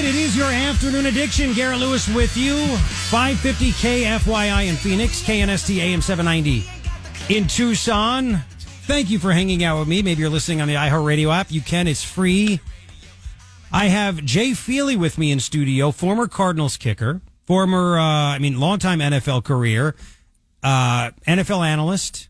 right, it is your afternoon addiction. Garret Lewis with you. 550 KFYI in Phoenix, KNST AM 790 in Tucson. Thank you for hanging out with me. Maybe you're listening on the iHeartRadio app. You can. It's free. I have Jay Feely with me in studio, former Cardinals kicker, longtime NFL career, NFL analyst.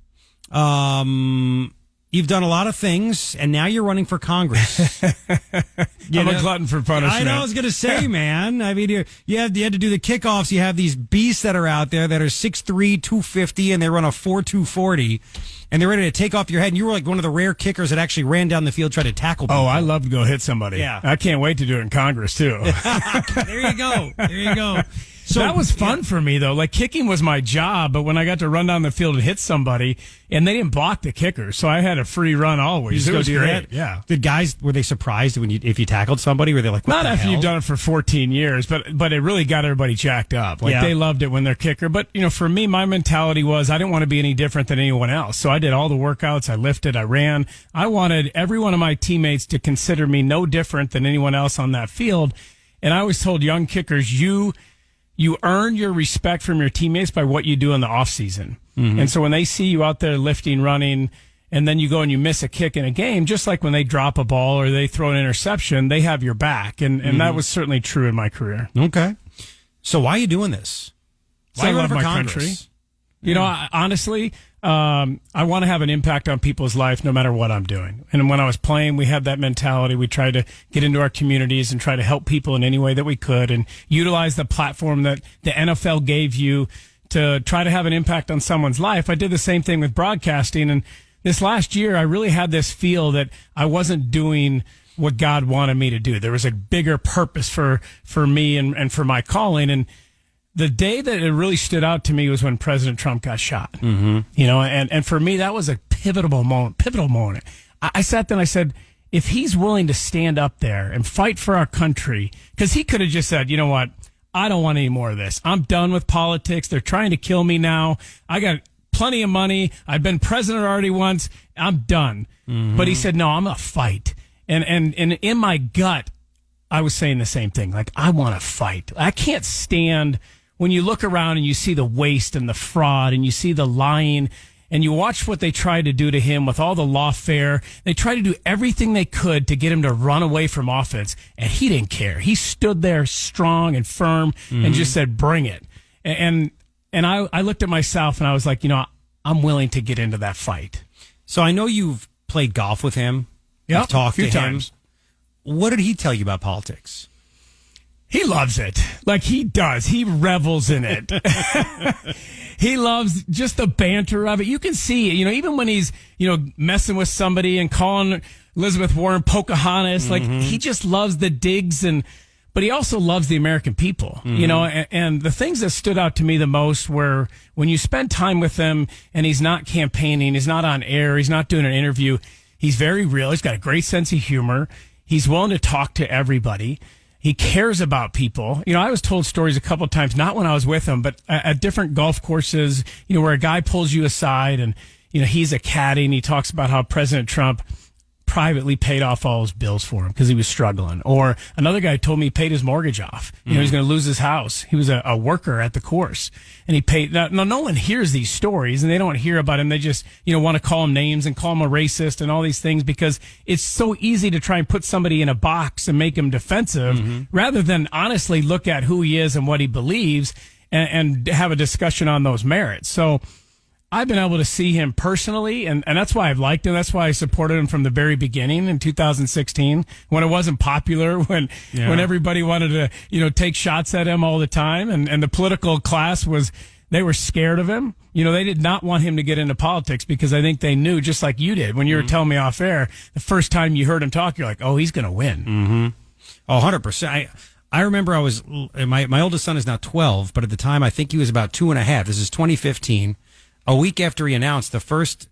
You've done a lot of things, and now you're running for Congress. I'm a glutton for punishment. I know. I was going to say, man. I mean, you had to do the kickoffs. You have these beasts that are out there that are 6'3", 250, and they run a 4.2 40, and they're ready to take off your head. And you were like one of the rare kickers that actually ran down the field, tried to tackle people. Oh, I love to go hit somebody. Yeah. I can't wait to do it in Congress, too. There you go. There you go. So that was fun for me, though. Like, kicking was my job, but when I got to run down the field and hit somebody, and they didn't block the kicker, so I had a free run always. It was great. Yeah. Did guys, were they surprised if you tackled somebody? Were they like, what Not the after hell? you've done it for 14 years, but it really got everybody jacked up. Like, they loved it when they're kicker. But, for me, my mentality was I didn't want to be any different than anyone else. So I did all the workouts. I lifted. I ran. I wanted every one of my teammates to consider me no different than anyone else on that field. And I always told young kickers, you earn your respect from your teammates by what you do in the off season. Mm-hmm. And so when they see you out there lifting, running, and then you go and you miss a kick in a game, just like when they drop a ball or they throw an interception, they have your back. And that was certainly true in my career. Okay. So why are you doing this? Why I love my country. Honestly, I want to have an impact on people's life no matter what I'm doing. And when I was playing, we had that mentality. We tried to get into our communities and try to help people in any way that we could and utilize the platform that the NFL gave you to try to have an impact on someone's life. I did the same thing with broadcasting. And this last year, I really had this feel that I wasn't doing what God wanted me to do. There was a bigger purpose for me and for my calling. And the day that it really stood out to me was when President Trump got shot. Mm-hmm. And for me, that was a pivotal moment. I sat there and I said, if he's willing to stand up there and fight for our country, because he could have just said, you know what, I don't want any more of this. I'm done with politics. They're trying to kill me now. I got plenty of money. I've been president already once. I'm done. Mm-hmm. But he said, no, I'm going to fight. And in my gut, I was saying the same thing. Like, I want to fight. I can't stand when you look around and you see the waste and the fraud and you see the lying and you watch what they tried to do to him with all the lawfare. They tried to do everything they could to get him to run away from office, and he didn't care. He stood there strong and firm and just said, bring it. And I looked at myself and I was like, I'm willing to get into that fight. So I know you've played golf with him. Yeah, You've talked a few to him. times. What did he tell you about politics? He loves it. Like, he does. He revels in it. He loves just the banter of it. You can see, even when he's, messing with somebody and calling Elizabeth Warren Pocahontas, like, he just loves the digs but he also loves the American people, and the things that stood out to me the most were when you spend time with him and he's not campaigning, he's not on air, he's not doing an interview. He's very real. He's got a great sense of humor. He's willing to talk to everybody. He cares about people. I was told stories a couple of times, not when I was with him, but at different golf courses, where a guy pulls you aside and, he's a caddy and he talks about how President Trump privately paid off all his bills for him because he was struggling. Or another guy told me he paid his mortgage off. He's going to lose his house. He was a worker at the course and he paid. Now, no one hears these stories and they don't hear about him. They just, want to call him names and call him a racist and all these things because it's so easy to try and put somebody in a box and make him defensive rather than honestly look at who he is and what he believes and have a discussion on those merits. So I've been able to see him personally, and that's why I've liked him. That's why I supported him from the very beginning in 2016 when it wasn't popular, when everybody wanted to, take shots at him all the time. And the political class they were scared of him. They did not want him to get into politics because I think they knew, just like you did when you were telling me off air, the first time you heard him talk, you're like, oh, he's going to win. Mm-hmm. Oh, 100%. I remember my oldest son is now 12, but at the time I think he was about 2.5. This is 2015. A week after he announced the first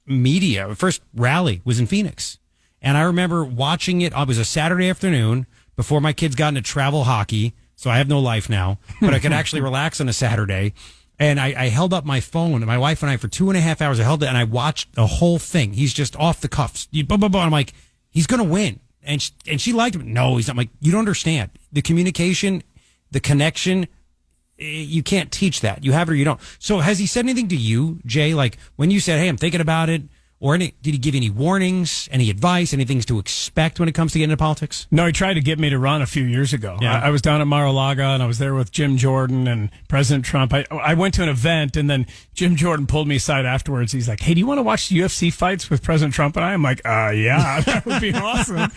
rally was in Phoenix. And I remember watching it. It was a Saturday afternoon before my kids got into travel hockey. So I have no life now, but I could actually relax on a Saturday. And I held up my phone, and my wife and I, for 2.5 hours, I held it and I watched the whole thing. He's just off the cuffs. And I'm like, he's going to win. And she liked him. No, he's not. I'm like, you don't understand. The communication, the connection, you can't teach that. You have it or you don't. So has he said anything to you, Jay? Like when you said, hey, I'm thinking about it, or did he give you any warnings, any advice, any things to expect when it comes to getting into politics? No, he tried to get me to run a few years ago. Yeah. I was down at Mar-a-Lago, and I was there with Jim Jordan and President Trump. I went to an event, and then Jim Jordan pulled me aside afterwards. He's like, hey, do you want to watch the UFC fights with President Trump and I? I'm like, yeah, that would be awesome.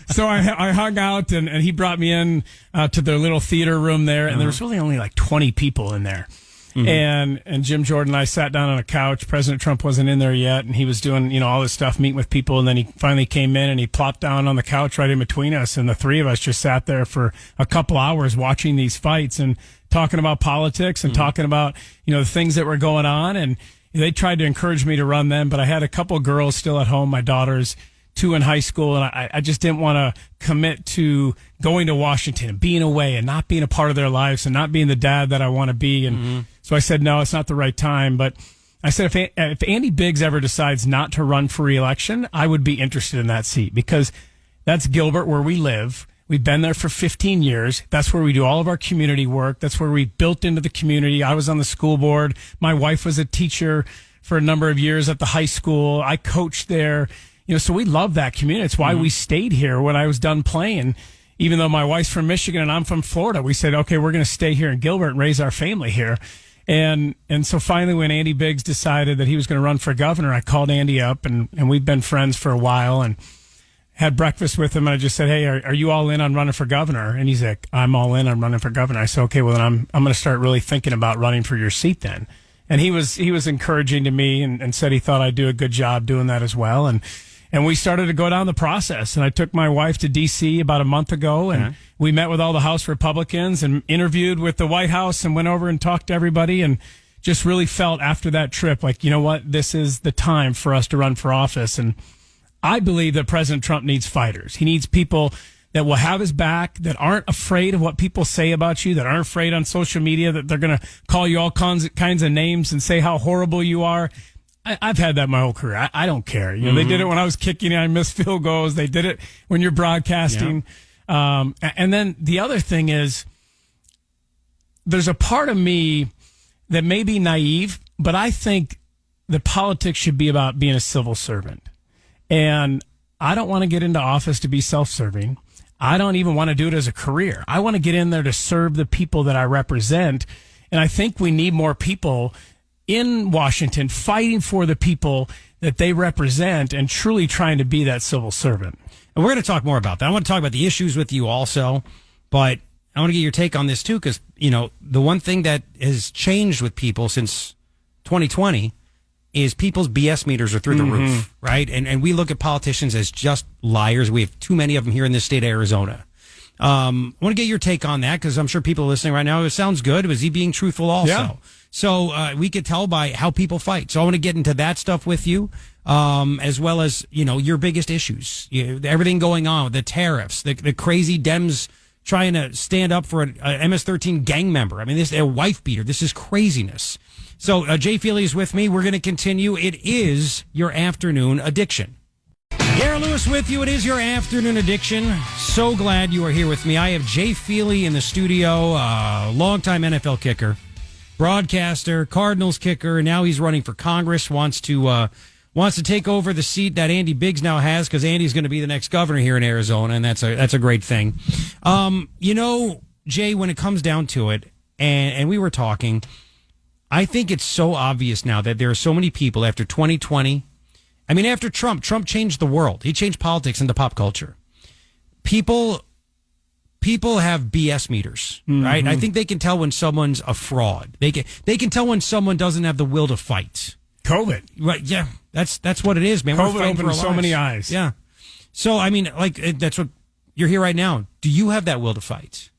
So I hung out, and he brought me in to their little theater room there, and there was really only like 20 people in there. Mm-hmm. And Jim Jordan and I sat down on a couch. President Trump wasn't in there yet, and he was doing, all this stuff, meeting with people, and then he finally came in and he plopped down on the couch right in between us, and the three of us just sat there for a couple hours watching these fights and talking about politics and talking about, the things that were going on. And they tried to encourage me to run then, but I had a couple girls still at home, my daughters, 2 in high school, and I just didn't want to commit to going to Washington and being away and not being a part of their lives and not being the dad that I want to be. And so I said, no, it's not the right time. But I said, if Andy Biggs ever decides not to run for re-election, I would be interested in that seat, because that's Gilbert, where we live. We've been there for 15 years. That's where we do all of our community work. That's where we built into the community. I was on the school board. My wife was a teacher for a number of years at the high school. I coached there. So we love that community. It's why we stayed here when I was done playing. Even though my wife's from Michigan and I'm from Florida, we said, okay, we're going to stay here in Gilbert and raise our family here. And so finally, when Andy Biggs decided that he was going to run for governor, I called Andy up, and we've been friends for a while, and had breakfast with him. And I just said, hey, are you all in on running for governor? And he's like, I'm all in on running for governor. I said, okay, well, then I'm going to start really thinking about running for your seat then. And he was encouraging to me and said he thought I'd do a good job doing that as well. And we started to go down the process. And I took my wife to D.C. about a month ago, and we met with all the House Republicans and interviewed with the White House and went over and talked to everybody, and just really felt after that trip like, you know what, this is the time for us to run for office. And I believe that President Trump needs fighters. He needs people that will have his back, that aren't afraid of what people say about you, that aren't afraid on social media that they're going to call you all kinds of names and say how horrible you are. I've had that my whole career. I don't care. They did it when I was kicking and I missed field goals. They did it when you're broadcasting. Yeah. And then the other thing is, there's a part of me that may be naive, but I think that politics should be about being a civil servant. And I don't want to get into office to be self-serving. I don't even want to do it as a career. I want to get in there to serve the people that I represent. And I think we need more people in Washington fighting for the people that they represent and truly trying to be that civil servant. And we're going to talk more about that. I want to talk about the issues with you also, but I want to get your take on this too, because, the one thing that has changed with people since 2020 is people's BS meters are through the roof, right? And we look at politicians as just liars. We have too many of them here in this state of Arizona. I want to get your take on that, because I'm sure people listening right now, it sounds good. Was he being truthful also? Yeah. So we could tell by how people fight. So I want to get into that stuff with you, as well as, your biggest issues, everything going on, the tariffs, the crazy Dems trying to stand up for a MS-13 gang member. I mean, this a wife beater. This is craziness. So Jay Feely is with me. We're going to continue. It is your afternoon addiction. Garret Lewis with you. It is your afternoon addiction. So glad you are here with me. I have Jay Feely in the studio, longtime NFL kicker, broadcaster, Cardinals kicker, and now he's running for Congress. Wants to take over the seat that Andy Biggs now has, because Andy's going to be the next governor here in Arizona, and that's a great thing. Jay, when it comes down to it, and we were talking, I think it's so obvious now that there are so many people after 2020. I mean, after Trump changed the world. He changed politics into pop culture. People have BS meters, right? I think they can tell when someone's a fraud. They can tell when someone doesn't have the will to fight. COVID. Right, yeah. That's what it is, man. COVID opened so many eyes. Yeah. So, I mean, that's what you're here right now. Do you have that will to fight?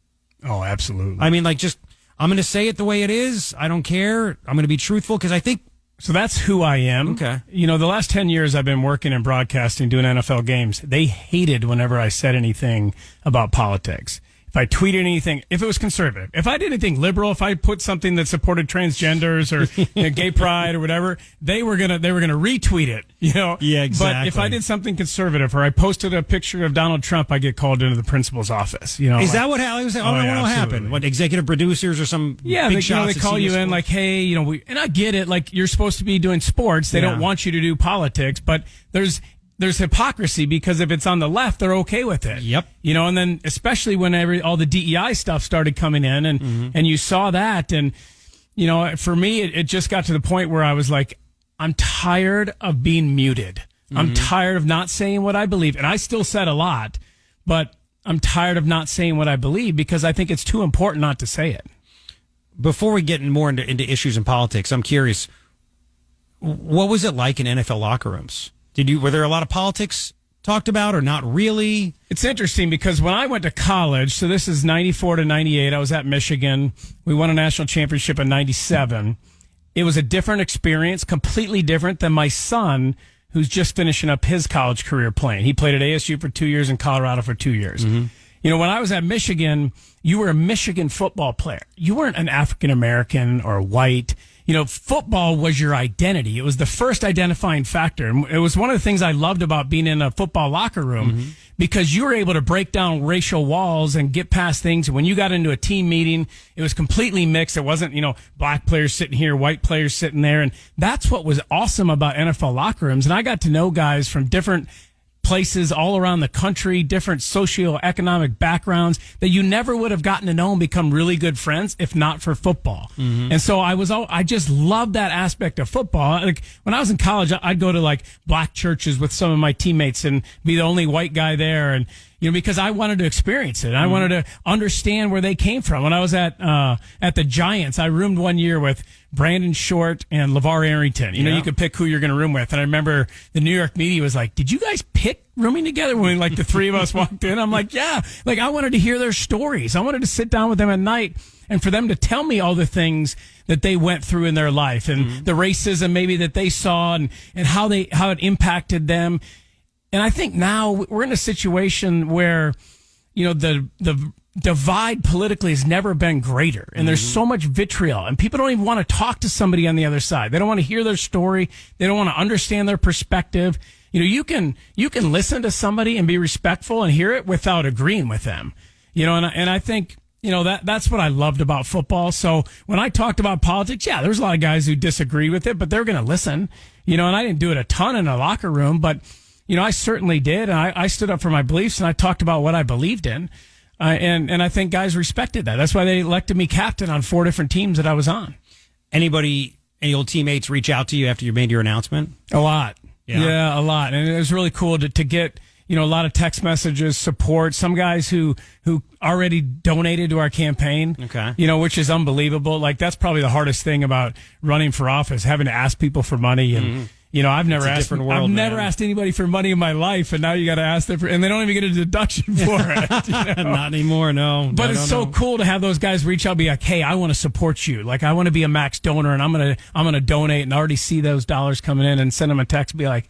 Oh, absolutely. I mean, I'm going to say it the way it is. I don't care. I'm going to be truthful, because I think. So that's who I am. Okay. The last 10 years I've been working in broadcasting, doing NFL games. They hated whenever I said anything about politics. if I tweeted anything, if it was conservative, if I did anything liberal, if I put something that supported transgenders or gay pride or whatever, they were gonna retweet it, Yeah, exactly. But if I did something conservative or I posted a picture of Donald Trump, I get called into the principal's office. Is that what happened? What happened? What, executive producers or some big shots? They call you in like, hey, and I get it. Like, you're supposed to be doing sports. They don't want you to do politics, but there's hypocrisy because if it's on the left, they're okay with it. Yep. And then especially when all the DEI stuff started coming in and you saw that. And, for me, it just got to the point where I was like, I'm tired of being muted. I'm tired of not saying what I believe. And I still said a lot, but I'm tired of not saying what I believe because I think it's too important not to say it. Before we get more into issues in politics, I'm curious, what was it like in NFL locker rooms? Were there a lot of politics talked about or not really? It's interesting because when I went to college, so this is 94 to 98, I was at Michigan. We won a national championship in 97. It was a different experience, completely different than my son, who's just finishing up his college career playing. He played at ASU for 2 years and Colorado for 2 years. When I was at Michigan, you were a Michigan football player. You weren't an African-American or white. Football was your identity. It was the first identifying factor. And it was one of the things I loved about being in a football locker room because you were able to break down racial walls and get past things. When you got into a team meeting, it was completely mixed. It wasn't, black players sitting here, white players sitting there. And that's what was awesome about NFL locker rooms. And I got to know guys from different places all around the country, different socioeconomic backgrounds that you never would have gotten to know and become really good friends if not for football. And so I just loved that aspect of football. Like when I was in college, I'd go to like black churches with some of my teammates and be the only white guy there. And, because I wanted to experience it. I wanted to understand where they came from. When I was at the Giants, I roomed one year with Brandon Short and LeVar Arrington. You could pick who you're going to room with. And I remember the New York media was like, did you guys pick rooming together when like the three of us walked in? I'm like, yeah. Like I wanted to hear their stories. I wanted to sit down with them at night and for them to tell me all the things that they went through in their life and the racism maybe that they saw and how it impacted them. And I think now we're in a situation where, the divide politically has never been greater. And there's so much vitriol. And people don't even want to talk to somebody on the other side. They don't want to hear their story. They don't want to understand their perspective. You can listen to somebody and be respectful and hear it without agreeing with them. And I think, that's what I loved about football. So when I talked about politics, yeah, there's a lot of guys who disagree with it, but they're going to listen. And I didn't do it a ton in a locker room, but I certainly did. And I stood up for my beliefs and I talked about what I believed in. And I think guys respected that. That's why they elected me captain on 4 different teams that I was on. Any old teammates reach out to you after you made your announcement? A lot. Yeah, a lot. And it was really cool to get, a lot of text messages, support, some guys who already donated to our campaign. Okay. Which is unbelievable. Like that's probably the hardest thing about running for office, having to ask people for money and I've never asked anybody for money in my life, and now you got to ask them and they don't even get a deduction for it. Not anymore, no. But it's so cool to have those guys reach out, and be like, "Hey, I want to support you. Like, I want to be a max donor, and I'm gonna donate." And I already see those dollars coming in, and send them a text, and be like,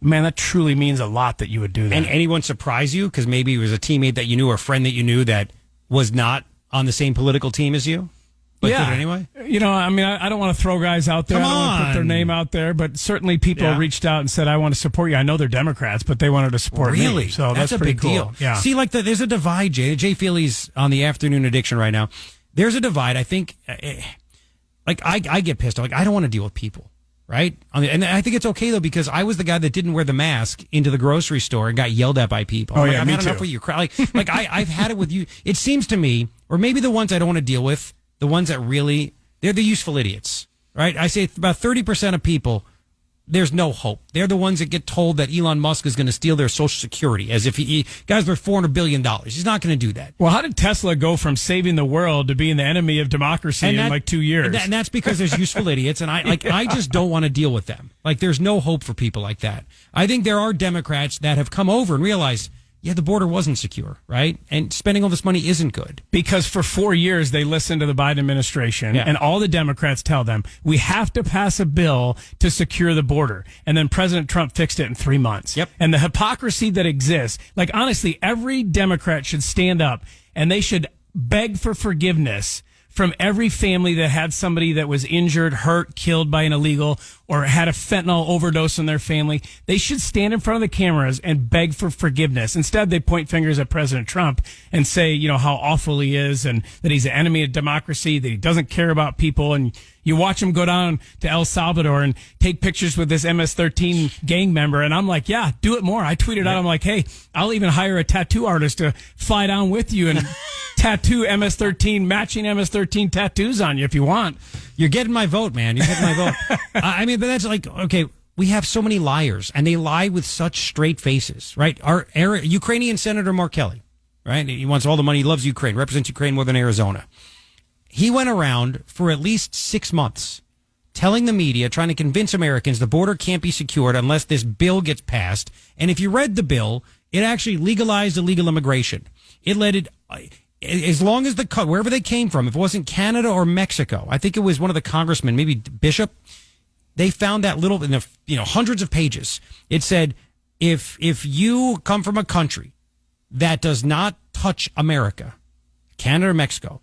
"Man, that truly means a lot that you would do that." And anyone surprise you because maybe it was a teammate that you knew or a friend that you knew that was not on the same political team as you? But did it anyway? I don't want to throw guys out there. I don't want to put their name out there, but certainly people reached out and said, I want to support you. I know they're Democrats, but they wanted to support me. So that's a pretty big cool. deal. Yeah. See, there's a divide, Jay. Jay Feely's on the Afternoon Addiction right now. There's a divide. I think, I get pissed off. I don't want to deal with people, right? And I think it's okay, though, because I was the guy that didn't wear the mask into the grocery store and got yelled at by people. Oh, I've me had too. enough with you. I've had it with you. It seems to me, or maybe the ones I don't want to deal with, the ones that really... They're the useful idiots, right? I say about 30% of people, there's no hope. They're the ones that get told that Elon Musk is going to steal their Social Security as if guys were $400 billion. He's not going to do that. Well, how did Tesla go from saving the world to being the enemy of democracy in 2 years? And that's because there's useful idiots, and I just don't want to deal with them. There's no hope for people like that. I think there are Democrats that have come over and realized, yeah, the border wasn't secure, right? And spending all this money isn't good. Because for 4 years, they listened to the Biden administration, and all the Democrats tell them, we have to pass a bill to secure the border. And then President Trump fixed it in 3 months. Yep. And the hypocrisy that exists, honestly, every Democrat should stand up and they should beg for forgiveness from every family that had somebody that was injured, hurt, killed by an illegal, or had a fentanyl overdose in their family. They should stand in front of the cameras and beg for forgiveness. Instead, they point fingers at President Trump and say, how awful he is and that he's an enemy of democracy, that he doesn't care about people. And you watch him go down to El Salvador and take pictures with this MS-13 gang member. And I'm like, yeah, do it more. I tweeted out, I'm like, hey, I'll even hire a tattoo artist to fly down with you and tattoo MS-13, matching MS-13 tattoos on you if you want. You're getting my vote, man. You're getting my vote. But that's like, okay, we have so many liars, and they lie with such straight faces, right? Our Ukrainian Senator Mark Kelly, right? He wants all the money. He loves Ukraine, represents Ukraine more than Arizona. He went around for at least 6 months telling the media, trying to convince Americans the border can't be secured unless this bill gets passed. And if you read the bill, it actually legalized illegal immigration. It let it, as long as wherever they came from, if it wasn't Canada or Mexico, I think it was one of the congressmen, maybe Bishop, they found that little, in the hundreds of pages. It said, if you come from a country that does not touch America, Canada or Mexico,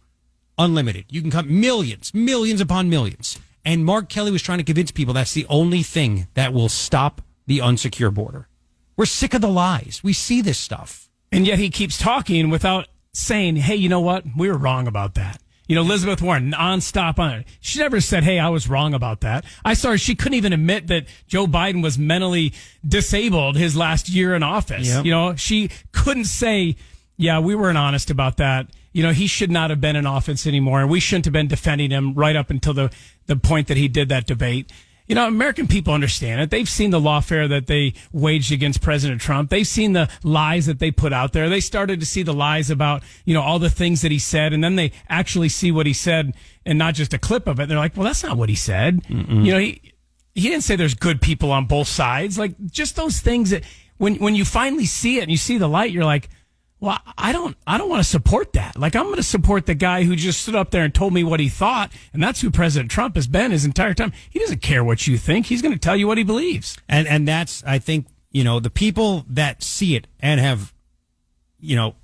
unlimited. You can come millions upon millions. And Mark Kelly was trying to convince people that's the only thing that will stop the unsecure border. We're sick of the lies. We see this stuff. And yet he keeps talking without saying, hey, you know what? We were wrong about that. Elizabeth Warren, nonstop on it. She never said, hey, I was wrong about that. I saw her. She couldn't even admit that Joe Biden was mentally disabled his last year in office. Yep. She couldn't say, yeah, we weren't honest about that. He should not have been in office anymore, and we shouldn't have been defending him right up until the point that he did that debate. American people understand it. They've seen the lawfare that they waged against President Trump. They've seen the lies that they put out there. They started to see the lies about, all the things that he said, and then they actually see what he said and not just a clip of it. They're like, well, that's not what he said. He didn't say there's good people on both sides. Like, just those things that when you finally see it and you see the light, you're like, well, I don't want to support that. Like, I'm going to support the guy who just stood up there and told me what he thought, and that's who President Trump has been his entire time. He doesn't care what you think. He's going to tell you what he believes. And that's, I think, the people that see it and have,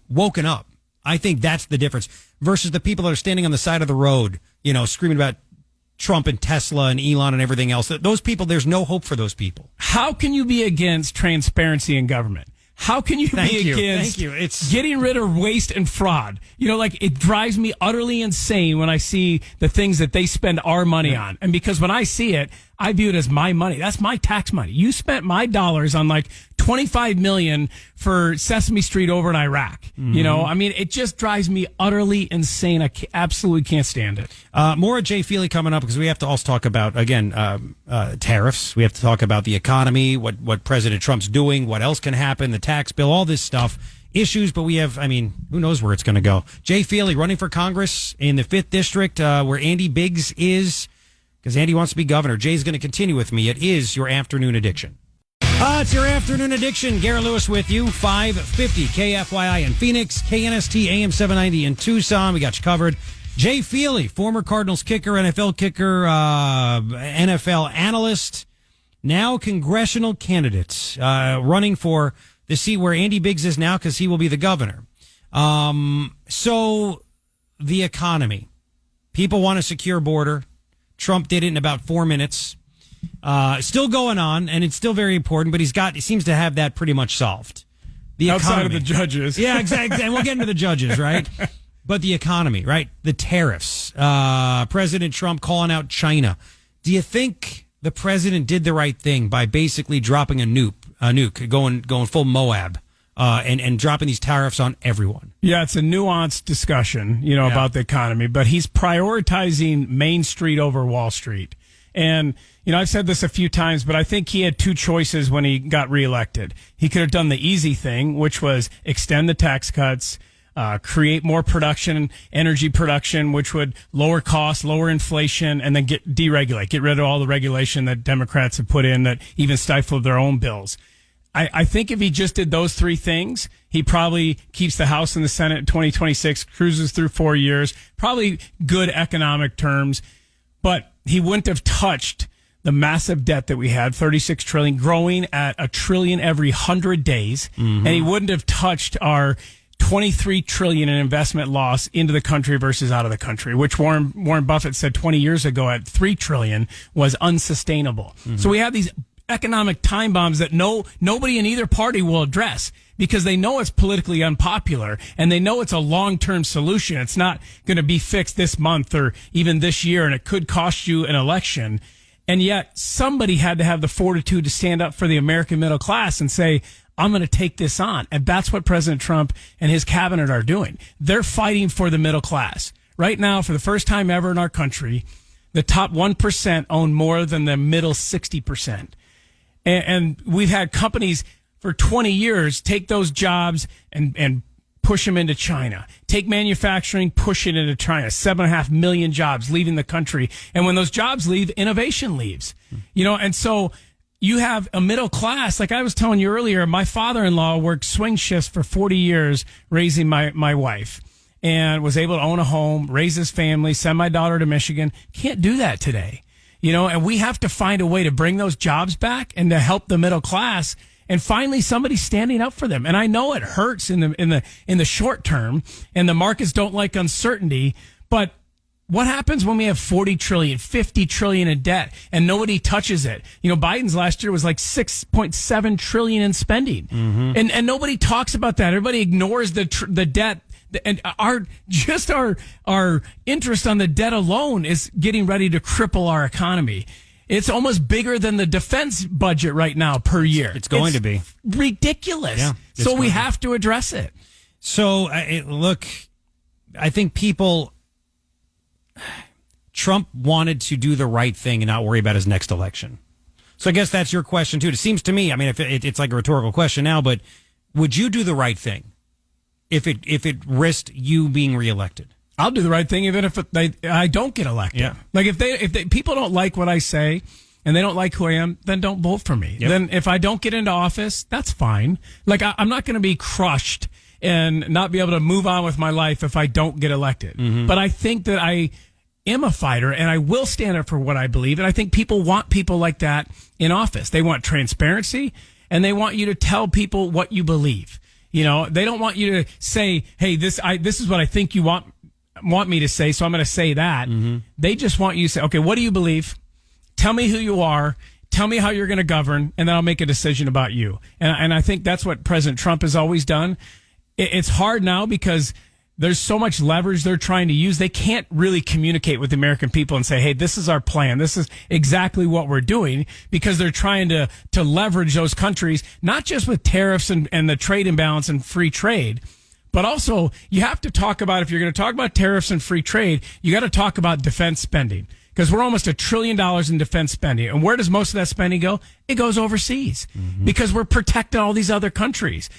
woken up, I think that's the difference versus the people that are standing on the side of the road, screaming about Trump and Tesla and Elon and everything else. Those people, there's no hope for those people. How can you be against transparency in government? How can you be against It's getting rid of waste and fraud? It drives me utterly insane when I see the things that they spend our money on. And because when I see it, I view it as my money. That's my tax money. You spent my dollars on like $25 million for Sesame Street over in Iraq. It just drives me utterly insane. I absolutely can't stand it. More of Jay Feely coming up because we have to also talk about, again, tariffs. We have to talk about the economy, what President Trump's doing, what else can happen, the tax bill, all this stuff. Issues, but we have, who knows where it's going to go. Jay Feely running for Congress in the 5th District where Andy Biggs is, because Andy wants to be governor. Jay's going to continue with me. It is your afternoon addiction. It's your afternoon addiction. Garret Lewis with you. 550 KFYI in Phoenix, KNST AM 790 in Tucson. We got you covered. Jay Feely, former Cardinals kicker, NFL kicker, NFL analyst, now congressional candidate, running for the seat where Andy Biggs is now because he will be the governor. So the economy. People want a secure border. Trump did it in about 4 minutes. Still going on, and it's still very important, but he seems to have that pretty much solved. The outside economy. of the judges. Yeah, exactly. And we'll get into the judges, right? But the economy, right? The tariffs. President Trump calling out China. Do you think the president did the right thing by basically dropping a nuke, going full Moab, and dropping these tariffs on everyone? Yeah, it's a nuanced discussion, about the economy, but he's prioritizing Main Street over Wall Street. And, I've said this a few times, but I think he had two choices when he got reelected. He could have done the easy thing, which was extend the tax cuts, create more production, energy production, which would lower costs, lower inflation, and then deregulate, get rid of all the regulation that Democrats have put in that even stifled their own bills. I think if he just did those three things, he probably keeps the House and the Senate in 2026, cruises through 4 years, probably good economic terms, but he wouldn't have touched the massive debt that we had, $36 trillion, growing at $1 trillion every 100 days, and he wouldn't have touched our $23 trillion in investment loss into the country versus out of the country, which Warren Buffett said 20 years ago at $3 trillion was unsustainable. Mm-hmm. So we have these economic time bombs that nobody in either party will address because they know it's politically unpopular and they know it's a long-term solution. It's not going to be fixed this month or even this year, and it could cost you an election. And yet somebody had to have the fortitude to stand up for the American middle class and say, I'm going to take this on. And that's what President Trump and his cabinet are doing. They're fighting for the middle class. Right now, for the first time ever in our country, the top 1% own more than the middle 60%. And we've had companies for 20 years take those jobs and push them into China. Take manufacturing, push it into China. 7.5 million jobs leaving the country. And when those jobs leave, innovation leaves. And so you have a middle class. Like I was telling you earlier, my father-in-law worked swing shifts for 40 years raising my wife and was able to own a home, raise his family, send my daughter to Michigan. Can't do that today. And we have to find a way to bring those jobs back and to help the middle class. And finally, somebody's standing up for them. And I know it hurts in the short term, and the markets don't like uncertainty. But what happens when we have 40 trillion, 50 trillion in debt, and nobody touches it? Biden's last year was like 6.7 trillion in spending, and nobody talks about that. Everybody ignores the debt. And our interest on the debt alone is getting ready to cripple our economy. It's almost bigger than the defense budget right now per year. It's going to be ridiculous. Yeah, so we have to address it. So look, I think Trump wanted to do the right thing and not worry about his next election. So I guess that's your question too. It seems to me, I mean, if it's like a rhetorical question now, but would you do the right thing if it risked you being reelected? I'll do the right thing even if I don't get elected. Yeah. Like if people don't like what I say and they don't like who I am, then don't vote for me. Yep. Then if I don't get into office, that's fine. Like I'm not going to be crushed and not be able to move on with my life if I don't get elected. Mm-hmm. But I think that I am a fighter and I will stand up for what I believe. And I think people want people like that in office. They want transparency and they want you to tell people what you believe. They don't want you to say, hey, this is what I think you want me to say, so I'm going to say that. Mm-hmm. They just want you to say, okay, what do you believe? Tell me who you are. Tell me how you're going to govern, and then I'll make a decision about you. And I think that's what President Trump has always done. It's hard now because there's so much leverage they're trying to use. They can't really communicate with the American people and say, hey, this is our plan. This is exactly what we're doing, because they're trying to leverage those countries, not just with tariffs and the trade imbalance and free trade, but also you have to talk about, if you're going to talk about tariffs and free trade, you got to talk about defense spending, because we're almost $1 trillion in defense spending. And where does most of that spending go? It goes overseas, because we're protecting all these other countries.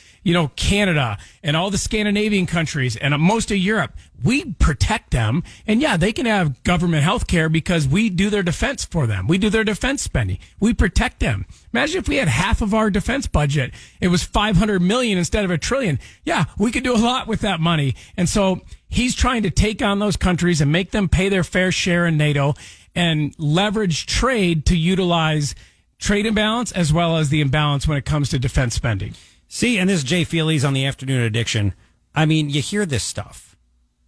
Canada and all the Scandinavian countries and most of Europe, we protect them. And yeah, they can have government health care because we do their defense for them. We do their defense spending. We protect them. Imagine if we had half of our defense budget. It was $500 million instead of $1 trillion. Yeah, we could do a lot with that money. And so he's trying to take on those countries and make them pay their fair share in NATO and leverage trade to utilize trade imbalance as well as the imbalance when it comes to defense spending. See, and this is Jay Feely's on the Afternoon Addiction. I mean, you hear this stuff,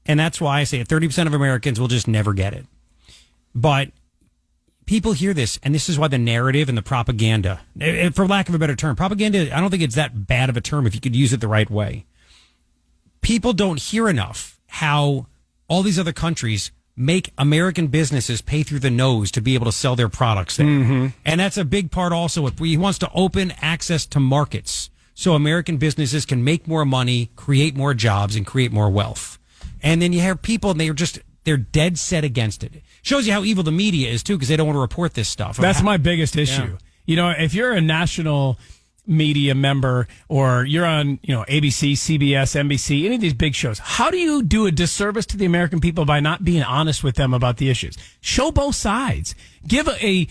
and that's why I say 30% of Americans will just never get it. But people hear this, and this is why the narrative and the propaganda, for lack of a better term, propaganda, I don't think it's that bad of a term if you could use it the right way. People don't hear enough how all these other countries make American businesses pay through the nose to be able to sell their products there. Mm-hmm. And that's a big part also. He wants to open access to markets so American businesses can make more money, create more jobs, and create more wealth. And then you have people, and they're dead set against it. Shows you how evil the media is, too, because they don't want to report this stuff. That's my biggest issue. Yeah. If you're a national media member or you're on, ABC, CBS, NBC, any of these big shows, how do you do a disservice to the American people by not being honest with them about the issues? Show both sides. Give a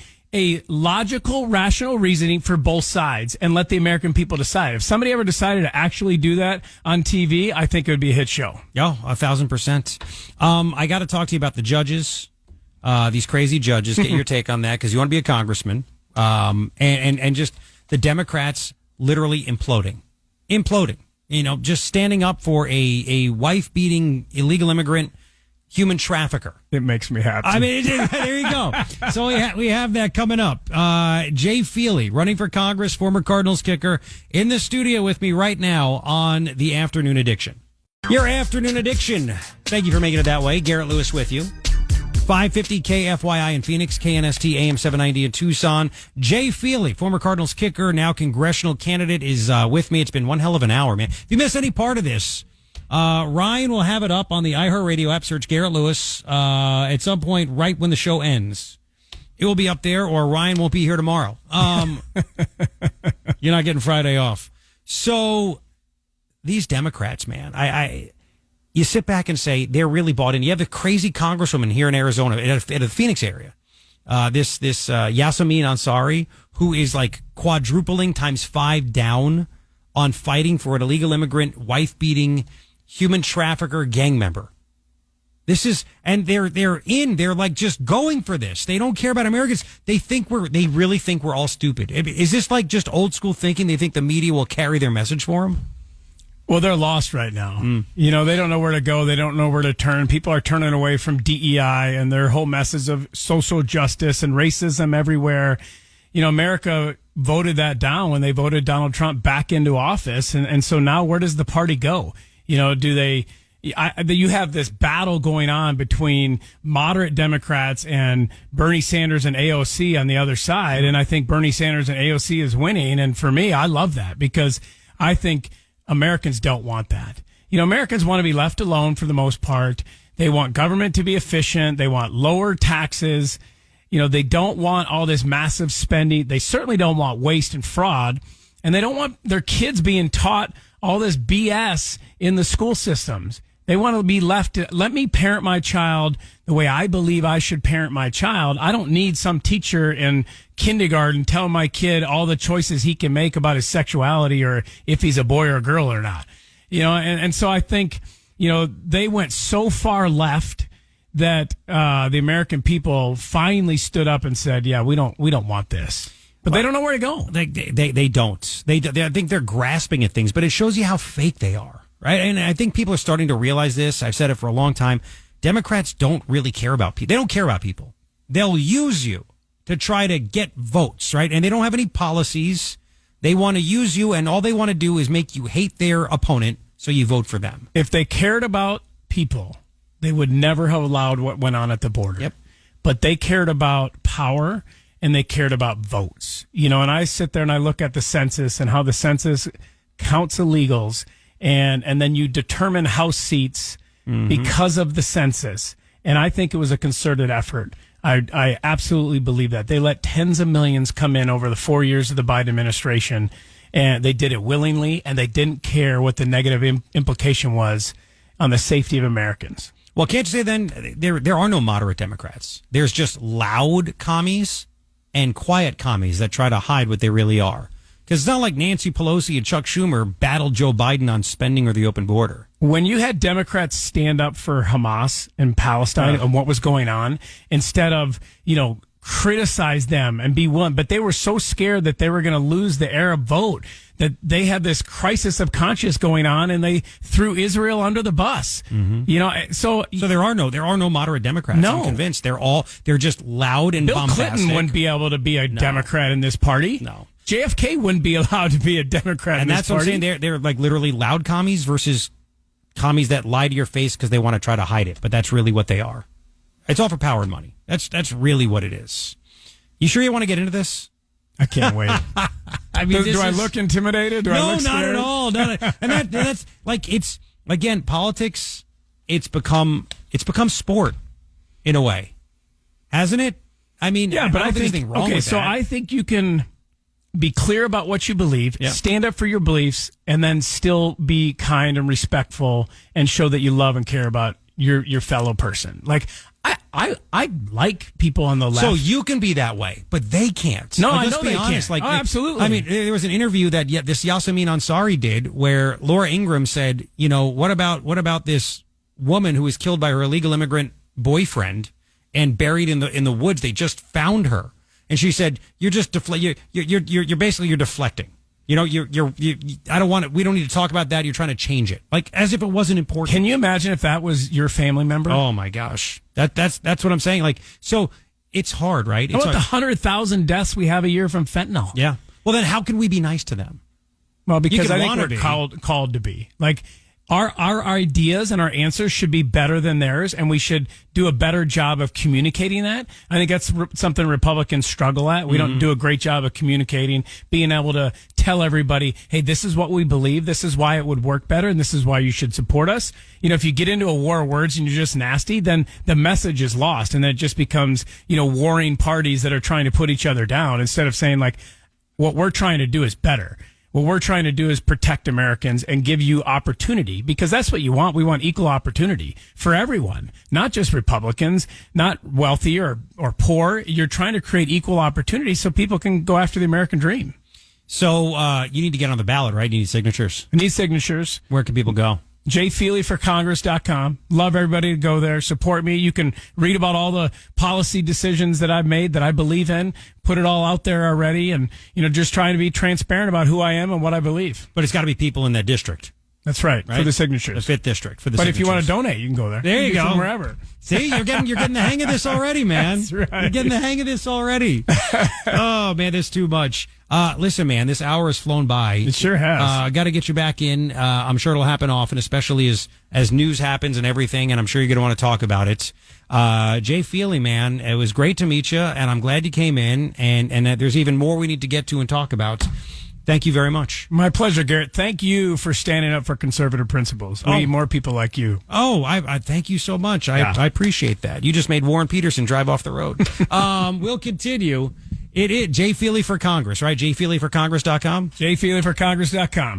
logical, rational reasoning for both sides and let the American people decide. If somebody ever decided to actually do that on TV, I think it would be a hit show. Yeah, 1,000%. I got to talk to you about the judges, these crazy judges. Get your take on that, because you want to be a congressman. And just the Democrats literally imploding. just standing up for a wife-beating illegal immigrant human trafficker. It makes me happy. I mean, there you go. So we have that coming up. Jay Feely, running for Congress, former Cardinals kicker, in the studio with me right now on the Afternoon Addiction. Your Afternoon Addiction. Thank you for making it that way. Garret Lewis with you. 550 KFYI in Phoenix, KNST AM 790 in Tucson. Jay Feely, former Cardinals kicker, now congressional candidate, is with me. It's been one hell of an hour, man. If you missed any part of this, Ryan will have it up on the iHeartRadio app. Search Garret Lewis at some point right when the show ends. It will be up there, or Ryan won't be here tomorrow. You're not getting Friday off. So these Democrats, man, you sit back and say they're really bought in. You have the crazy congresswoman here in Arizona, in the Phoenix area, this Yasamin Ansari, who is like quadrupling times 5 down on fighting for an illegal immigrant, wife-beating, human trafficker gang member. This is, and they're like just going for this. They don't care about Americans. They really think we're all stupid. Is this like just old school thinking? They think the media will carry their message for them? Well, they're lost right now. They don't know where to go. They don't know where to turn. People are turning away from DEI and their whole message of social justice and racism everywhere. America voted that down when they voted Donald Trump back into office. And so now where does the party go? You have this battle going on between moderate Democrats and Bernie Sanders and AOC on the other side. And I think Bernie Sanders and AOC is winning. And for me, I love that because I think Americans don't want that. Americans want to be left alone for the most part. They want government to be efficient. They want lower taxes. They don't want all this massive spending. They certainly don't want waste and fraud. And they don't want their kids being taught all this BS in the school systems. They want to be left to, let me parent my child the way I believe I should parent my child. I don't need some teacher in kindergarten telling my kid all the choices he can make about his sexuality or if he's a boy or a girl or not. And so I think, they went so far left that the American people finally stood up and said, yeah, we don't want this. But they don't know where to go. They don't. I think they're grasping at things, but it shows you how fake they are, right? And I think people are starting to realize this. I've said it for a long time. Democrats don't really care about people. They don't care about people. They'll use you to try to get votes, right? And they don't have any policies. They want to use you, and all they want to do is make you hate their opponent, so you vote for them. If they cared about people, they would never have allowed what went on at the border. Yep. But they cared about power, and they cared about votes. And I sit there and I look at the census and how the census counts illegals, and then you determine House seats because of the census. And I think it was a concerted effort. I absolutely believe that. They let tens of millions come in over the 4 years of the Biden administration, and they did it willingly, and they didn't care what the negative implication was on the safety of Americans. Well, can't you say then there are no moderate Democrats? There's just loud commies and quiet commies that try to hide what they really are. Because it's not like Nancy Pelosi and Chuck Schumer battled Joe Biden on spending or the open border. When you had Democrats stand up for Hamas and Palestine and what was going on, instead of, criticize them and be one, but they were so scared that they were going to lose the Arab vote that they had this crisis of conscience going on, and they threw Israel under the bus. So there are no moderate Democrats. No. I'm convinced they're just loud and Bill bombastic. Clinton wouldn't be able to be a Democrat in this party. No. JFK wouldn't be allowed to be a Democrat in this party. And that's what I'm saying. They're like literally loud commies versus commies that lie to your face because they want to try to hide it. But that's really what they are. It's all for power and money. That's really what it is. You sure you want to get into this? I can't wait. I mean, do I look intimidated? Do I look scared? Not at all. And that's like, it's, again, politics, it's become sport in a way. Hasn't it? I mean, yeah, but I don't think think anything wrong with that. I think you can be clear about what you believe, stand up for your beliefs, and then still be kind and respectful and show that you love and care about your fellow person. Like, I like people on the left. So you can be that way, but they can't. No, like, I let's know be they honest. can't. Like, absolutely. I mean, there was an interview that this Yasamin Ansari did where Laura Ingraham said, what about this woman who was killed by her illegal immigrant boyfriend and buried in the woods? They just found her, and she said, "You're just you're basically deflecting. I don't want it. We don't need to talk about that. You're trying to change it, like as if it wasn't important. Can you imagine if that was your family member? Oh my gosh, that's what I'm saying. Like, so it's hard, right? How It's about the hard. 100,000 deaths we have a year from fentanyl? Yeah. Well, then how can we be nice to them? Well, because I think wanna we're be. called to be. Like, our ideas and our answers should be better than theirs, and we should do a better job of communicating that. I think that's something Republicans struggle at. We don't do a great job of communicating, being able to tell everybody, hey, this is what we believe, this is why it would work better, and this is why you should support us. If you get into a war of words and you're just nasty, then the message is lost, and then it just becomes, warring parties that are trying to put each other down instead of saying, like, what we're trying to do is better. What we're trying to do is protect Americans and give you opportunity, because that's what you want. We want equal opportunity for everyone, not just Republicans, not wealthy or poor. You're trying to create equal opportunity so people can go after the American dream. So you need to get on the ballot, right? You need signatures. I need signatures. Where can people go? jfeelyforcongress.com. Love everybody to go there. Support me. You can read about all the policy decisions that I've made that I believe in. Put it all out there already. And, just trying to be transparent about who I am and what I believe. But it's got to be people in that district. That's right. For the signatures. The 5th district. For the But signatures. if you want to donate, you can go there. There you go. From wherever. See, you're getting the hang of this already, man. That's right. You're getting the hang of this already. Oh, man, there's too much. Listen, man, this hour has flown by. It sure has. Got to get you back in. I'm sure it'll happen often, especially as news happens and everything, and I'm sure you're going to want to talk about it. Jay Feely, man, it was great to meet you, and I'm glad you came in, and there's even more we need to get to and talk about. Thank you very much. My pleasure, Garrett. Thank you for standing up for conservative principles. We need more people like you. Oh, I thank you so much. I appreciate that. You just made Warren Peterson drive off the road. We'll continue. It is Jay Feely for Congress, right? jfeelyforcongress.com? jfeelyforcongress.com.